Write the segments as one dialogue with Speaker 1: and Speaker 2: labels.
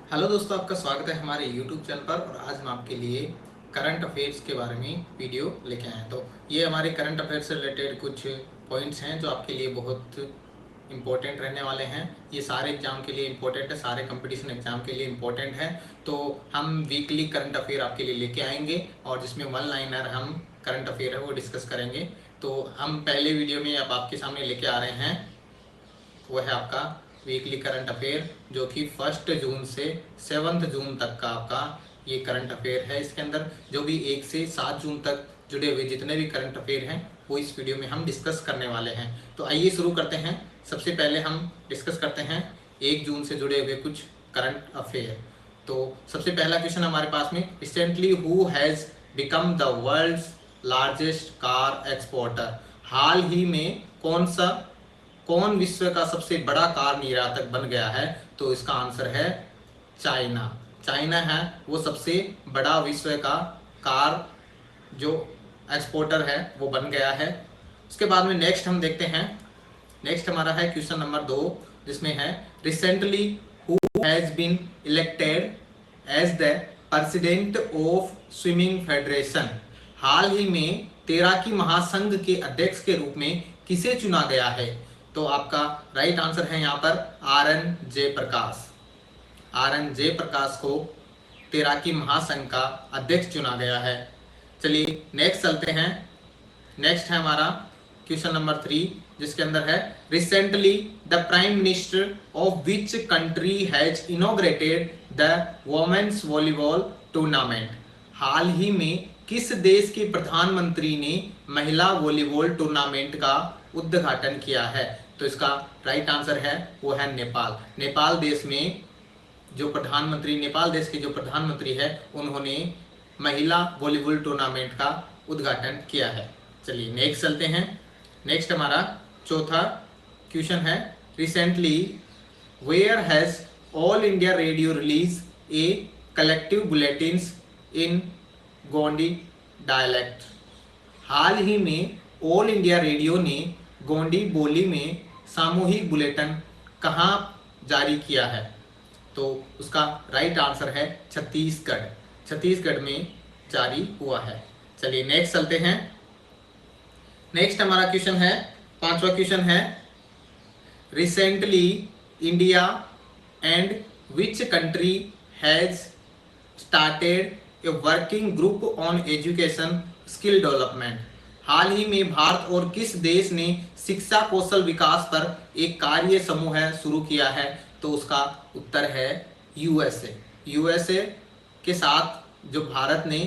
Speaker 1: Hello दोस्तों, आपका स्वागत है हमारे YouTube चैनल पर। और आज हम आपके लिए करंट अफेयर्स के बारे में वीडियो लेके आए हैं। तो ये हमारे करंट अफेयर्स से रिलेटेड कुछ पॉइंट्स हैं जो आपके लिए बहुत इम्पोर्टेंट रहने वाले हैं। ये सारे एग्जाम के लिए इम्पोर्टेंट है, सारे कंपटीशन एग्जाम के लिए इम्पोर्टेंट है। तो हम वीकली करंट अफेयर आपके लिए लेके आएंगे और जिसमें वन लाइनर हम करंट अफेयर है वो डिस्कस करेंगे। तो हम पहले वीडियो में अब आपके सामने लेके आ रहे हैं, वो है आपका वीकली करंट अफेयर, जो कि 1 जून से 7 जून तक का आपका ये करंट अफेयर है। इसके अंदर जो भी 1 से 7 जून तक जुड़े हुए जितने भी करंट अफेयर हैं वो इस वीडियो में हम डिस्कस करने वाले हैं। तो आइए शुरू करते हैं। सबसे पहले हम डिस्कस करते हैं 1 जून से जुड़े हुए कुछ करंट अफेयर। तो सबसे पहला क्वेश्चन हमारे पास में, recently who has become the world's largest car exporter. हाल ही में कौन विश्व का सबसे बड़ा कार निर्यातक बन गया है? तो इसका आंसर है चाइना। चाइना है वो सबसे बड़ा विश्व का कार जो एक्सपोर्टर है वो बन गया है। उसके बाद में नेक्स्ट हम देखते हैं। नेक्स्ट हमारा है क्वेश्चन नंबर 2, जिसमें है recently who has been elected as the president of swimming federation. हाल ही में तैराकी महासंघ के अध्यक्ष के रूप में किसे चुना गया है? तो आपका राइट आंसर है यहाँ पर आर.एन. जयप्रकाश। आर.एन. जयप्रकाश को तैराकी महासंघ का अध्यक्ष चुना गया है। चलिए नेक्स्ट चलते हैं। नेक्स्ट है हमारा क्वेश्चन नंबर 3, जिसके अंदर है recently the prime minister of which country has inaugurated the women's volleyball tournament. हाल ही में किस देश के प्रधानमंत्री ने महिला वॉलीबॉल टूर्नामेंट का उद्घाटन किया है? तो इसका राइट आंसर है वो है नेपाल। नेपाल देश के जो प्रधानमंत्री है उन्होंने महिला वॉलीबॉल टूर्नामेंट का उद्घाटन किया है। चलिए नेक्स्ट चलते हैं। नेक्स्ट हमारा चौथा क्वेश्चन है, recently where has All India Radio release a collective bulletins in Gondi dialect. हाल ही में ऑल इंडिया रेडियो ने गोंडी बोली में सामूहिक बुलेटिन कहाँ जारी किया है? तो उसका राइट आंसर है छत्तीसगढ़। छत्तीसगढ़ में जारी हुआ है। चलिए नेक्स्ट चलते हैं। नेक्स्ट हमारा क्वेश्चन है, पांचवा क्वेश्चन है, recently India and which country has started a working group on education skill development. हाल ही में भारत और किस देश ने शिक्षा कौशल विकास पर एक कार्य समूह शुरू किया है? तो उसका उत्तर है यूएसए। यूएसए के साथ जो भारत ने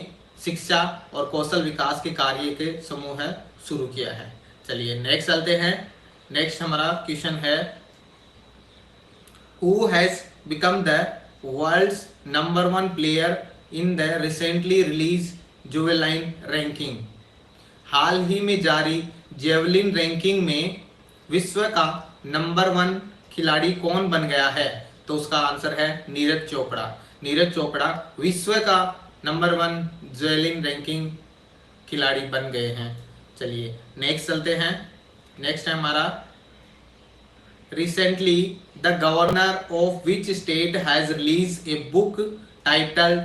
Speaker 1: शिक्षा और कौशल विकास के कार्य के समूह शुरू किया है। चलिए नेक्स्ट चलते हैं। नेक्स्ट हमारा क्वेश्चन है, who has become the world's number 1 player in the recently release javelin ranking. हाल ही में जारी जेवलिन रैंकिंग में विश्व का नंबर 1 खिलाड़ी कौन बन गया है? तो उसका आंसर है नीरज चोपड़ा। नीरज चोपड़ा विश्व का नंबर 1 जेवलिन रैंकिंग खिलाड़ी बन गए हैं। चलिए नेक्स्ट चलते हैं। नेक्स्ट है हमारा, recently the governor of which state has release a book title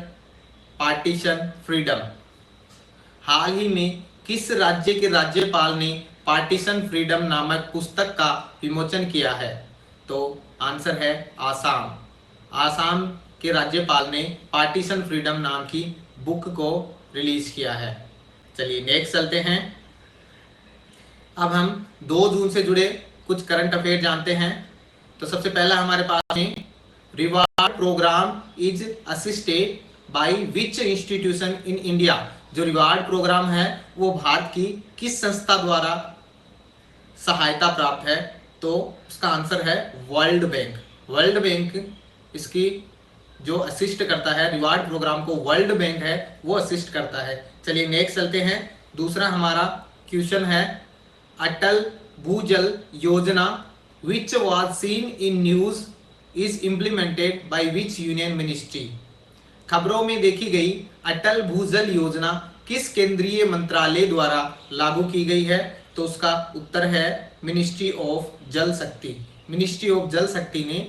Speaker 1: partition freedom. हाल ही में किस राज्य के राज्यपाल ने पार्टीशन फ्रीडम नामक पुस्तक का विमोचन किया है? तो आंसर है आसाम। आसाम के राज्यपाल ने पार्टीशन फ्रीडम नाम की बुक को रिलीज किया है। चलिए नेक्स्ट चलते हैं। अब हम 2 जून से जुड़े कुछ करंट अफेयर जानते हैं। तो सबसे पहला हमारे पास में, reward program is assisted by which institution in India. जो रिवार्ड प्रोग्राम है वो भारत की किस संस्था द्वारा सहायता प्राप्त है? तो उसका आंसर है वर्ल्ड बैंक। वर्ल्ड बैंक इसकी जो असिस्ट करता है, रिवार्ड प्रोग्राम को वर्ल्ड बैंक है वो असिस्ट करता है। चलिए नेक्स्ट चलते हैं। दूसरा हमारा क्वेश्चन है, अटल भूजल योजना which was seen in news is implemented by which union ministry. खबरों में देखी गई अटल भूजल योजना किस केंद्रीय मंत्रालय द्वारा लागू की गई है? तो उसका उत्तर है मिनिस्ट्री ऑफ जल शक्ति। मिनिस्ट्री ऑफ जल शक्ति ने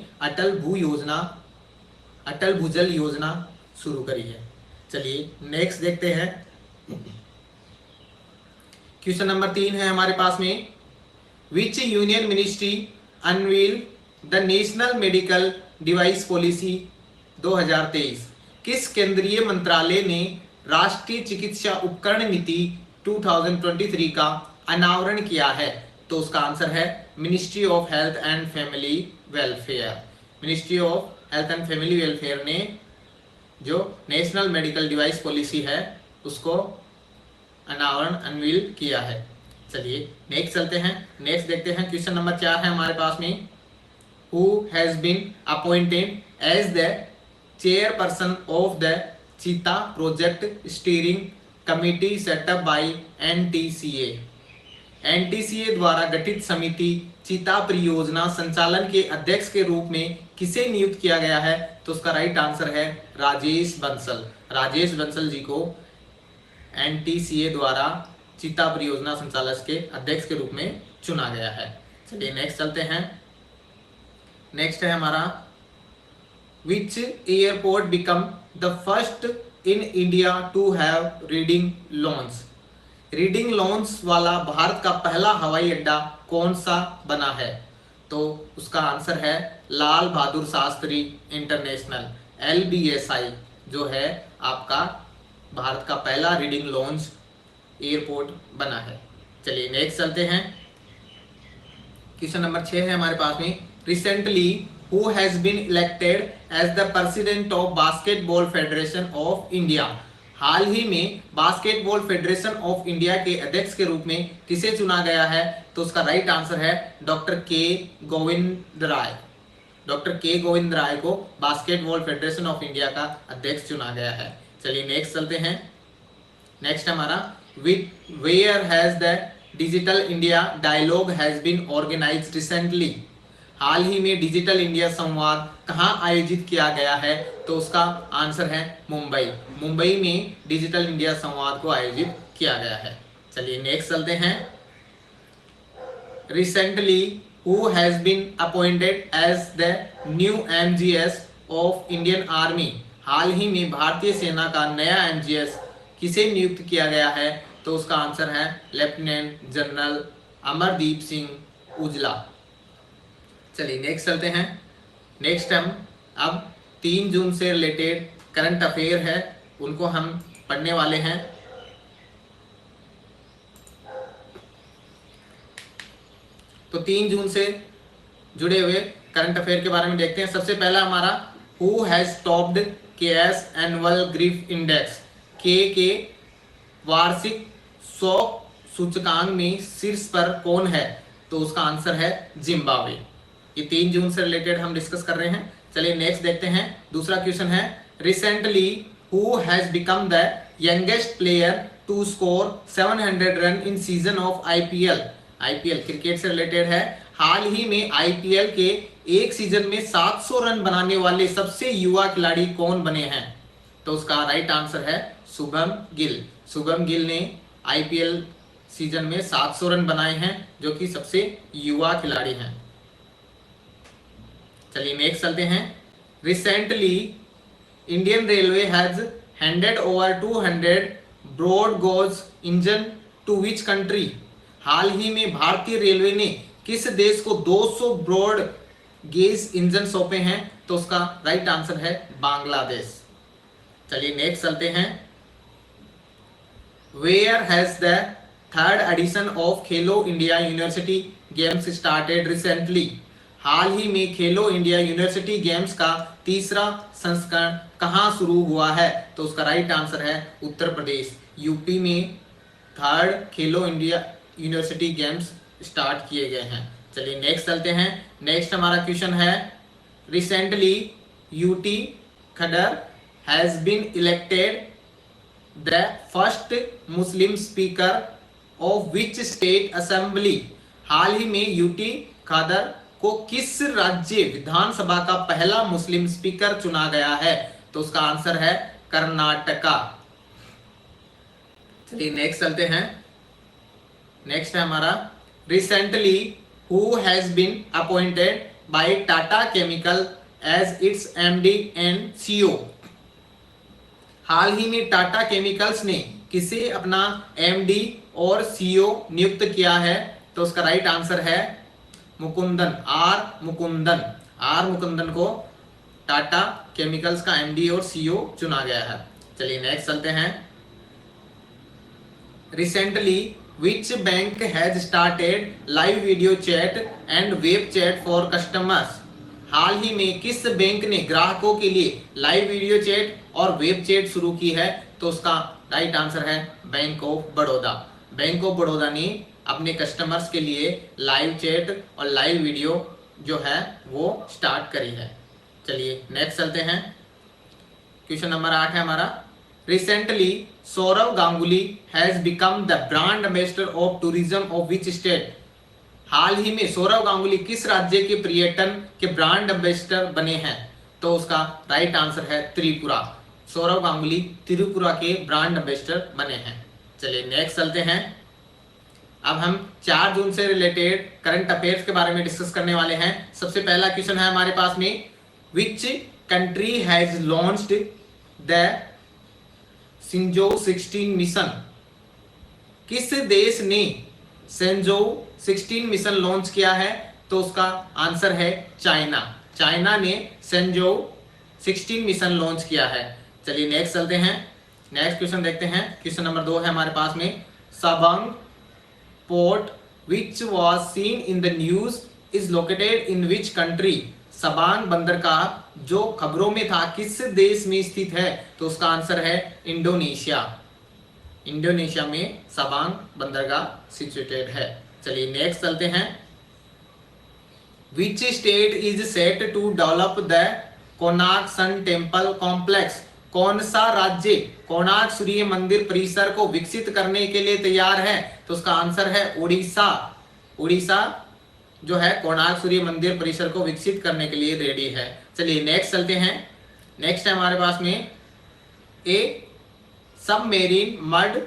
Speaker 1: अटल भूजल योजना शुरू करी है। चलिए नेक्स्ट देखते हैं। क्वेश्चन नंबर 3 है हमारे पास में, विच union ministry unveil the national medical device policy 2023? किस केंद्रीय मंत्रालय ने राष्ट्रीय चिकित्सा उपकरण नीति 2023 का अनावरण किया है? तो उसका आंसर है ministry of health and family welfare. Ministry of health and family welfare ने जो नेशनल मेडिकल डिवाइस पॉलिसी है उसको अनावरण अनवील किया है। चलिए नेक्स्ट चलते हैं। नेक्स्ट देखते हैं क्वेश्चन नंबर 4 है हमारे पास में, who has been appointed as the chairperson of the cheetah project steering committee setup by NTCA? NTCA द्वारा गठित समिति चीता परियोजना संचालन के अध्यक्ष के रूप में किसे नियुक्त किया गया है? तो उसका राइट आंसर है राजेश बंसल। राजेश बंसल जी को एनटीसीए द्वारा चीता परियोजना संचालक के अध्यक्ष के रूप में चुना गया है। चलिए नेक्स्ट चलते हैं। नेक्स्ट है हमारा, which airport become the first in India to have reading lounge? Reading lounge वाला भारत का पहला हवाई अड्डा कौन सा बना है? तो उसका आंसर है लाल बहादुर शास्त्री इंटरनेशनल, LBSI जो है आपका भारत का पहला रीडिंग लॉन्च एयरपोर्ट बना है। चलिए नेक्स्ट चलते हैं। क्वेश्चन नंबर 6 है हमारे पास में, recently who has been elected as the president of basketball federation of India? हाल ही में बास्केटबॉल फेडरेशन ऑफ इंडिया के अध्यक्ष के रूप में किसे चुना गया है? तो उसका राइट आंसर है डॉक्टर के गोविंद राय। डॉक्टर के गोविंद राय को बास्केटबॉल फेडरेशन ऑफ इंडिया का अध्यक्ष चुना गया है। चलिए नेक्स्ट चलते हैं। नेक्स्ट हमारा, where has the Digital India dialogue has been organized recently? हाल ही में डिजिटल इंडिया संवाद कहां आयोजित किया गया है? तो उसका आंसर है मुंबई। मुंबई में डिजिटल इंडिया संवाद को आयोजित किया गया है। चलिए नेक्स्ट चलते हैं। Recently who has been appointed as the new MGS of Indian Army? हाल ही में भारतीय सेना का नया MGS किसे नियुक्त किया गया है? तो उसका आंसर है लेफ्टिनेंट जनरल अमरदीप सिंह उजला। चलिए नेक्स्ट चलते हैं। नेक्स्ट हम अब 3 जून से रिलेटेड करंट अफेयर है उनको हम पढ़ने वाले हैं। तो 3 जून से जुड़े हुए करंट अफेयर के बारे में देखते हैं। सबसे पहला हमारा, who has topped KS annual grief index? के वार्षिक शोक सूचकांक में शीर्ष पर कौन है? तो उसका आंसर है जिम्बाब्वे। ये 3 जून से रिलेटेड हम डिस्कस कर रहे हैं। चलिए नेक्स्ट देखते हैं। दूसरा क्वेश्चन है, recently who has become the youngest player to score 700 run in season of IPL? IPL cricket से रिलेटेड है। हाल ही में IPL के एक सीजन में 700 रन बनाने वाले सबसे युवा खिलाड़ी कौन बने हैं? तो उसका राइट आंसर है शुभम गिल। शुभम गिल ने IPL सीजन में 700 रन बनाए हैं, जो कि सबसे युवा खिलाड़ी हैं। चलिए नेक्स्ट चलते हैं। Recently Indian railway has handed over 200 broad gauge engine to which country? हाल ही में भारतीय रेलवे ने किस देश को 200 ब्रॉड गेज इंजन सौंपे हैं? तो उसका राइट आंसर है बांग्लादेश। चलिए नेक्स्ट चलते हैं। Where has the third edition of Khelo India university games started recently? हाल ही में खेलो इंडिया यूनिवर्सिटी गेम्स का तीसरा संस्करण कहां शुरू हुआ है? तो उसका राइट आंसर है उत्तर प्रदेश। यूपी में थर्ड खेलो इंडिया यूनिवर्सिटी गेम्स स्टार्ट किए गए हैं। चलिए नेक्स्ट चलते हैं। नेक्स्ट हमारा क्वेश्चन है, recently UT Khader has been elected the first Muslim speaker of which state assembly? हाल ही में UT खडर को किस राज्य विधानसभा का पहला मुस्लिम स्पीकर चुना गया है? तो उसका आंसर है कर्नाटका। चलिए नेक्स्ट चलते हैं। नेक्स्ट है हमारा, recently who has been appointed by Tata chemical as its MD and CEO. हाल ही में टाटा केमिकल्स ने किसे अपना एमडी और सीईओ नियुक्त किया है? तो उसका राइट आंसर है मुकुंदन, आर मुकुंदन। आर मुकुंदन को टाटा केमिकल्स का एमडी और सीईओ चुना गया है। चलिए नेक्स्ट चलते हैं। Recently which bank has started live video chat and web chat for customers? हाल ही में किस बैंक ने ग्राहकों के लिए लाइव वीडियो चैट और वेब चैट शुरू की है? तो उसका राइट आंसर है bank of Baroda. Bank of Baroda ने अपने कस्टमर्स के लिए लाइव चैट और लाइव वीडियो जो है वो स्टार्ट करी है। चलिए नेक्स्ट चलते हैं। क्वेश्चन नंबर 8 है हमारा। Recently Sourav Ganguly has become the brand ambassador of tourism of which state? हाल ही में सौरव गांगुली किस राज्य के पर्यटन के ब्रांड एम्बेसडर बने हैं? तो उसका राइट आंसर है त्रिपुरा। सौरव गांगुली त्रिपुरा के ब्रांड एम्बेसडर बने हैं। चलिए नेक्स्ट चलते हैं। अब हम 4 जून से रिलेटेड करंट अफेयर्स के बारे में डिस्कस करने वाले हैं। सबसे पहला क्वेश्चन है हमारे पास में, विच country has launched the Shinzo 16 mission? किस देश ने शिंजो 16 मिशन लॉन्च किया है? तो उसका आंसर है चाइना। चाइना ने शिंजो 16 मिशन लॉन्च किया है। चलिए नेक्स्ट चलते हैं। नेक्स्ट क्वेश्चन देखते हैं। क्वेश्चन नंबर 2 है हमारे पास में, Sabang port which was seen in the news is located in which country? Sabang बंदरगाह जो खबरों में था किस देश में स्थित है? तो उसका आंसर है इंडोनेशिया। इंडोनेशिया में सबांग बंदरगाह सिचुएटेड है। चलिए नेक्स्ट चलते हैं। Which state is set to develop the Konark sun temple complex? कौन सा राज्य कोणार्क सूर्य मंदिर परिसर को विकसित करने के लिए तैयार है? तो उसका आंसर है उड़ीसा। उड़ीसा जो है कोणार्क सूर्य मंदिर परिसर को विकसित करने के लिए रेडी है। चलिए नेक्स्ट चलते हैं। नेक्स्ट है हमारे पास में, a submarine mud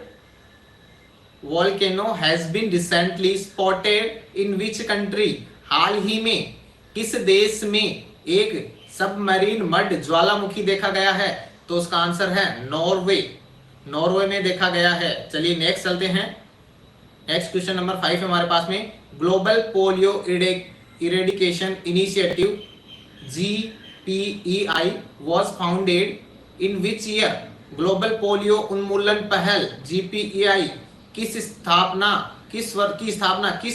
Speaker 1: volcano has been recently spotted in which country? हाल ही में किस देश में एक सबमरीन मड ज्वालामुखी देखा गया है? तो उसका आंसर है नॉर्वे। नॉर्वे में देखा गया है। चलिए नेक्स्ट चलते हैं। नेक्स्ट क्वेश्चन नंबर 5 है हमारे पास में, global polio eradication initiative GPEI was founded in which year? Global polio उन्मूलन पहल GPEI किस स्थापना किस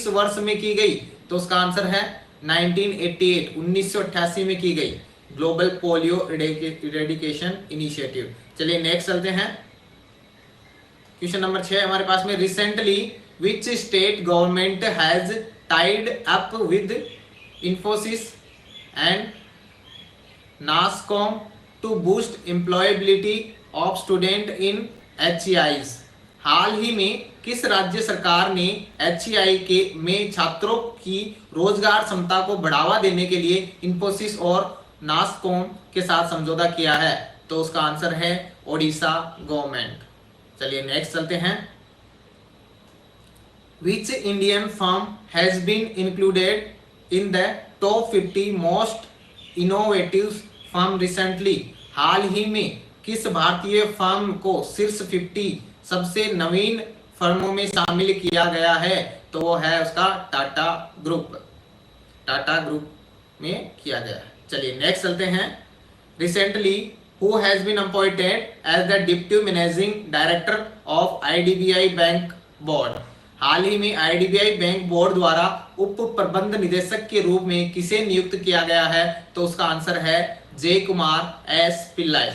Speaker 1: वर्ष में की गई? तो उसका आंसर है 1988 1988 में की गई ग्लोबल पोलियो इरेडिकेशन इनिशिएटिव। चलिए नेक्स्ट चलते हैं। क्वेश्चन नंबर 6 हमारे पास में, recently which state government has tied up with Infosys and NASSCOM to boost employability of student in HEIs? हाल ही में किस राज्य सरकार ने HEI के में छात्रों की रोजगार क्षमता को बढ़ावा देने के लिए इंफोसिस और नासकॉम के साथ समझौता किया है? तो उसका आंसर है ओडिशा गवर्नमेंट। चलिए नेक्स्ट चलते हैं। Which Indian firm has been included in the top 50 most innovative firm recently? हाल ही में किस भारतीय फर्म को शीर्ष 50 सबसे नवीन फर्मों में शामिल किया गया है? तो वो है उसका टाटा ग्रुप। टाटा ग्रुप में किया गया है। चलिए नेक्स्ट चलते हैं। Recently who has been appointed as the deputy managing director of IDBI bank board? हाल ही में IDBI बैंक बोर्ड द्वारा उप प्रबंध निदेशक के रूप में किसे नियुक्त किया गया है? तो उसका आंसर है जय कुमार एस पिल्लाई।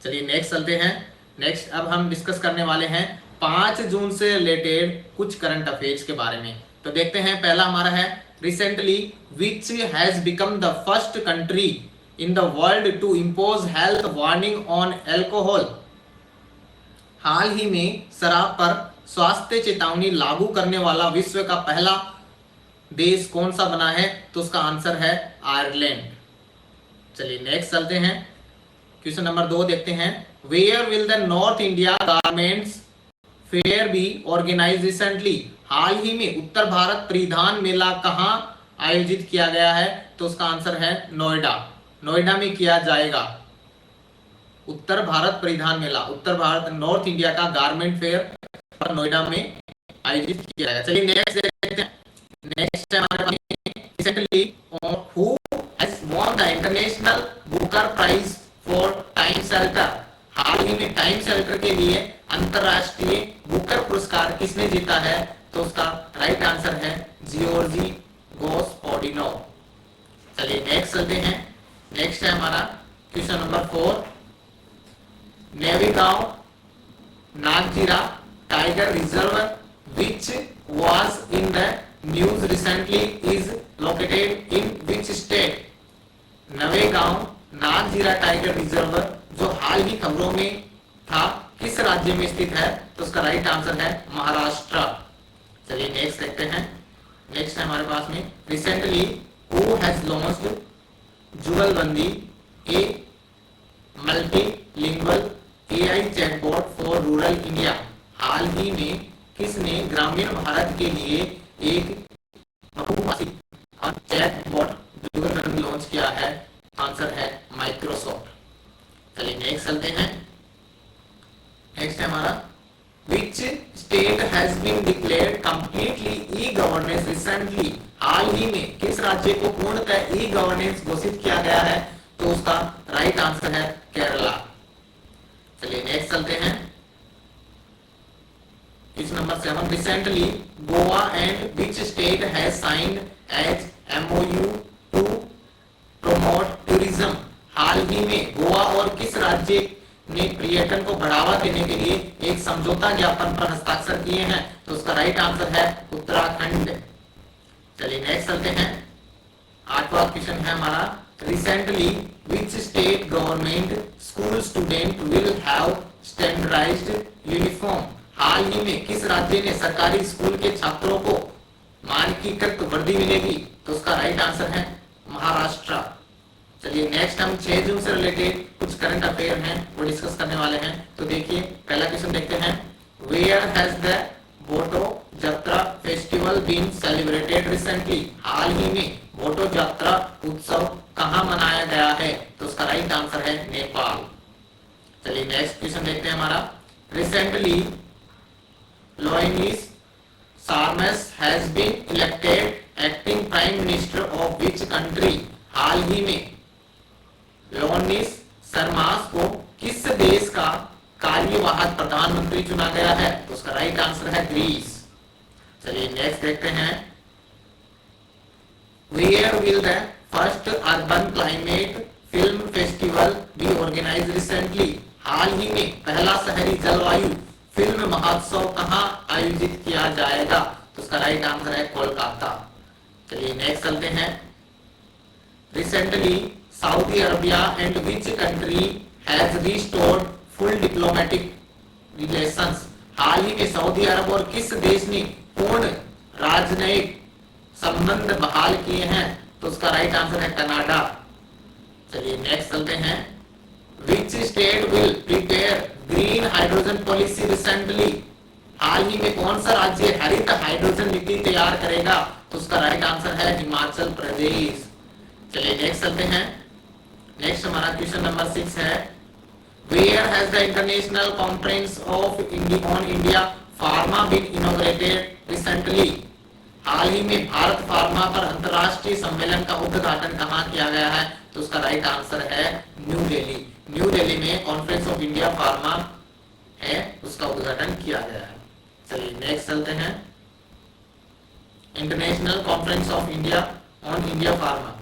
Speaker 1: चलिए नेक्स्ट चलते हैं। नेक्स्ट अब हम डिस्कस करने वाले हैं 5 जून से रिलेटेड कुछ करंट अफेयर्स के बारे में। तो देखते हैं, पहला हमारा है, recently which has become the first country in the world to impose health warning on alcohol? हाल ही में शराब पर स्वास्थ्य चेतावनी लागू करने वाला विश्व का पहला देश कौन सा बना है? तो उसका आंसर है आयरलैंड। चलिए नेक्स्ट चलते हैं। क्वेश्चन नंबर 2 देखते हैं, where will the North India garments fair be organised recently? हाल ही में उत्तर भारत परिधान मेला कहां आयोजित किया गया है? तो उसका आंसर है नोएडा। नोएडा में किया जाएगा उत्तर भारत परिधान मेला। उत्तर भारत नॉर्थ इंडिया का गारमेंट फेयर नोएडा में आयोजित किया जाएगा। चलिए नेक्स्ट देखते हैं। नेक्स्ट है हमारे पास recently who has won the International Booker Prize for Time Shelter. हाल ही में टाइम शेल्टर के लिए अंतरराष्ट्रीय बुकर पुरस्कार किसने जीता है? तो उसका राइट आंसर है जियोर्जी गोस्पोडिनो। चलिए नेक्स्ट चलते हैं। नेक्स्ट है हमारा question number 4। Navegaon Nagzira tiger reserve which was in the news recently is located in which state? Navegaon Nagzira tiger reserve जो हाल ही खबरों में था किस राज्य में स्थित है? तो उसका राइट आंसर है महाराष्ट्र। चलिए नेक्स्ट देखते हैं। नेक्स्ट है हमारे पास में recently who has launched Jugalbandi a multilingual AI chatbot for rural India. हाल ही में किसने ग्रामीण भारत के लिए एक बहुभाषी चैटबॉट जुगलबंदी लॉन्च किया है? आंसर है माइक्रोसॉफ्ट। चलिए नेक्स्ट चलते हैं। नेक्स्ट है हमारा Which state has been declared completely e-governance recently? हाल ही में किस राज्य को पूर्णतः ई गवर्नेंस घोषित किया गया है? तो उसका राइट आंसर है केरला। चलिए नेक्स्ट चलते हैं। Question number 7 recently Goa and which state has signed as MOU to promote tourism. हाल ही में गोवा और किस राज्य ने पर्यटन को बढ़ावा देने के लिए एक समझौता ज्ञापन पर हस्ताक्षर किए हैं? तो उसका राइट आंसर है उत्तराखंड। चलिए नेक्स्ट चलते हैं। 8वां क्वेश्चन है हमारा recently which state government school student will have standardised uniform. हाल ही में किस राज्य ने सरकारी स्कूल के छात्रों को मानकीकृत वर्दी मिलेगी? तो उसका राइट आंसर है महाराष्ट्र। चलिए नेक्स्ट हम 6 जून से रिलेटेड कुछ करंट अफेयर हैं वो डिस्कस करने वाले हैं। तो देखिए पहला क्वेश्चन देखते हैं। Where has the Boto Jatra festival been celebrated recently. हाल ही में बोटो जात्रा उत्सव कहां मनाया गया है? तो उसका राइट आंसर है नेपाल। चलिए नेक्स्ट क्वेश्चन देखते हैं हमारा recently Ioannis Sarmas has been elected acting prime minister of which country. हाल ही में लोनिस सरमास को किस देश का कार्यवाहक प्रधानमंत्री चुना गया है? तो उसका राइट आंसर है ग्रीस। चलिए नेक्स्ट देखते हैं। Where will the first urban climate film festival be organised recently. हाल ही में पहला शहरी जलवायु फिल्म महोत्सव कहां आयोजित किया जाएगा? तो उसका राइट आंसर है कोलकाता। चलिए नेक्स्ट चलते हैं। Recently Saudi Arabia and which country has restored full diplomatic relations? हाल ही में सऊदी अरब और किस देश ने पूर्ण राजनयिक संबंध बहाल किए हैं? तो उसका राइट आंसर है कनाडा। चलिए नेक्स्ट चलते हैं। Which state will prepare green hydrogen policy recently? हाल ही में कौन सा राज्य हरित हाइड्रोजन नीति तैयार करेगा? तो उसका राइट आंसर है हिमाचल प्रदेश। चलिए नेक्स्ट चलते हैं। नेक्स्ट हमारा क्वेश्चन नंबर 6 है where has the international conference of on India pharma been inaugurated recently. हाल ही में भारत फार्मा पर अंतरराष्ट्रीय सम्मेलन का उद्घाटन कहां किया गया है? तो उसका राइट आंसर है न्यू दिल्ली। न्यू दिल्ली में कॉन्फ्रेंस ऑफ इंडिया फार्मा है उसका उद्घाटन किया गया है। चलिए नेक्स्ट चलते हैं। International conference of India on India pharma.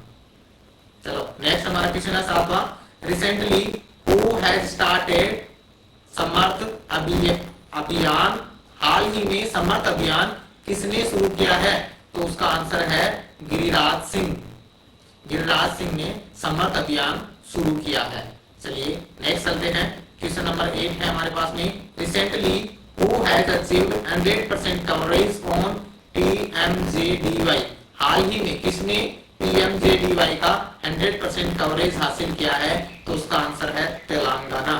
Speaker 1: चलो नेक्स्ट हमारा क्वेश्चन है 7वां रिसेंटली हु हैज स्टार्टेड समर्थ अभियान। हाल ही में समर्थ अभियान किसने शुरू किया है? तो उसका आंसर है गिरिराज सिंह। गिरिराज सिंह ने समर्थ अभियान शुरू किया है। चलिए नेक्स्ट चलते हैं। क्वेश्चन नंबर 8 है हमारे पास में recently who has achieved 100% coverage on PMJDY। हाल ही में किसने PMJDY का 100% कवरेज हासिल किया है? तो उसका आंसर है तेलंगाना।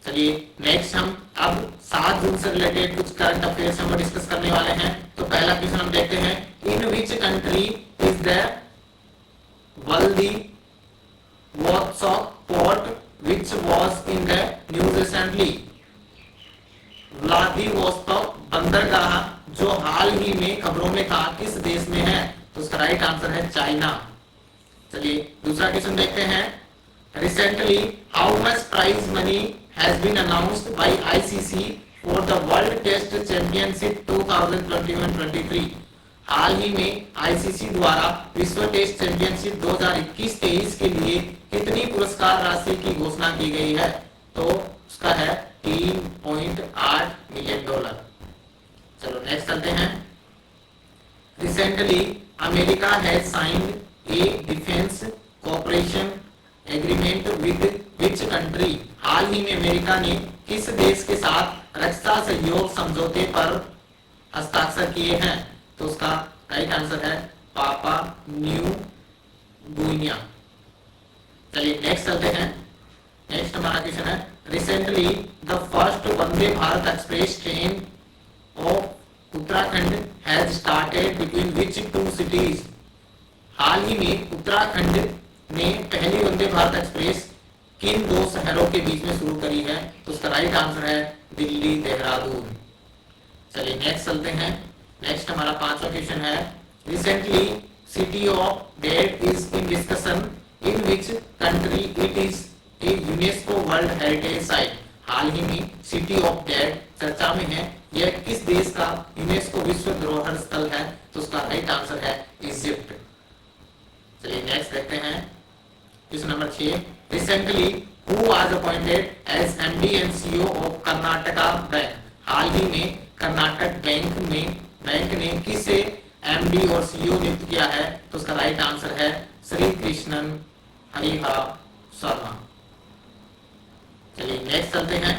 Speaker 1: चलिए नेक्स्ट हम अब 7 जून से रिलेटेड कुछ करंट अफेयर्स हम डिस्कस करने वाले हैं। तो पहला क्वेश्चन हम देखते हैं in which country is the Vladivostok port which was in the news recently? Vladivostok बंदरगाह जो हाल ही में खबरों में था किस देश में है? तो उसका राइट आंसर है चाइना। चलिए दूसरा क्वेश्चन देखते हैं। Recently how much prize money has been announced by ICC for the world test championship 2021-23? हाल ही में आईसीसी द्वारा विश्व टेस्ट चैंपियनशिप 2021-23 के लिए कितनी पुरस्कार राशि की घोषणा की गई है? तो उसका है $3.8 मिलियन। चलो नेक्स्ट चलते हैं। Recently America has signed a defence cooperation agreement with which country? हाल ही में अमेरिका ने किस देश के साथ रक्षा सहयोग समझौते पर हस्ताक्षर किए हैं? तो उसका राइट आंसर है पापा न्यू गुइनिया। चलिए नेक्स्ट चलते हैं। नेक्स्ट हमारा क्वेश्चन है recently the first Vande Bharat express train of Uttarakhand has started between which two cities? हाल ही में उत्तराखंड ने पहली वंदे भारत एक्सप्रेस किन दो शहरों के बीच में शुरू करी है? तो उसका राइट आंसर है दिल्ली देहरादून। चलिए नेक्स्ट चलते हैं। नेक्स्ट हमारा पांचवा क्वेश्चन है recently city of dead is in discussion in which country it is a UNESCO world heritage site? हाल ही में सिटी ऑफ डेड चर्चा में है, यह किस देश का यूनेस्को विश्व धरोहर स्थल है? तो उसका राइट आंसर है इजिप्ट। चलिए नेक्स्ट देखते हैं question number 6। Recently who was appointed as MD and CEO of Karnataka bank? हाल ही में कर्नाटक बैंक ने किसे एमडी और सीईओ नियुक्त किया है? तो उसका राइट आंसर है श्री कृष्णन हरिहरा शर्मा। चलिए नेक्स्ट चलते हैं।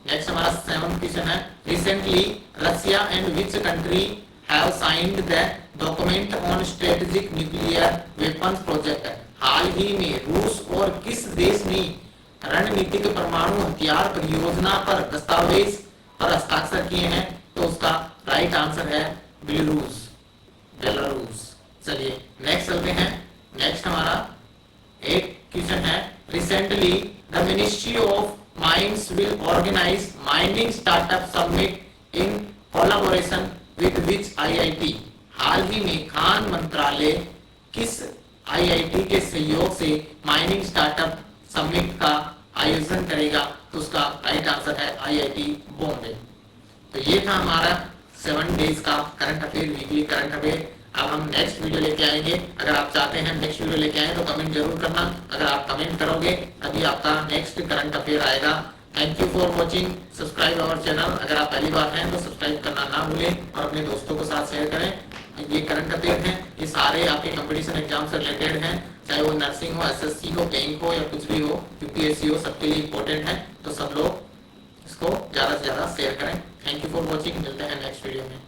Speaker 1: नेक्स्ट हमारा 7th क्वेश्चन है recently Russia and which country have signed the document on strategic nuclear weapons project? हाल ही में रूस और किस देश ने रणनीतिक परमाणु हथियार परियोजना पर दस्तावेज पर हस्ताक्षर किए हैं? तो उसका राइट आंसर है बेलारूस। चलिए नेक्स्ट चलते हैं। नेक्स्ट हमारा 8th क्वेश्चन है recently the ministry of mines will organise mining startup summit in collaboration with which IIT? हाल ही में खान मंत्रालय किस आईआईटी के सहयोग से माइनिंग स्टार्टअप समिट का आयोजन करेगा? तो उसका राइट आंसर है आईआईटी बॉम्बे। तो ये था हमारा 7 डेज का current affair, weekly current affair. अब हम नेक्स्ट वीडियो लेके आएंगे। अगर आप चाहते हैं नेक्स्ट वीडियो लेके आए तो कमेंट जरूर करना। अगर आप कमेंट करोगे तभी आपका नेक्स्ट करंट अफेयर आएगा। Thank you for watching. Subscribe our channel. अगर आप पहली बार हैं तो सब्सक्राइब करना ना भूलें और अपने दोस्तों के साथ शेयर करें। ये करंट अफेयर हैं, ये सारे आपके कंपटीशन एग्जाम से रिलेटेड हैं, चाहे वो नर्सिंग हो, एसएससी हो, बैंक हो या कुछ भी हो, यूपीएससी हो, सबके लिए इंपॉर्टेंट है। तो सब लोग इसको ज्यादा से ज्यादा शेयर करें। Thank you for watching. मिलते हैं नेक्स्ट वीडियो में।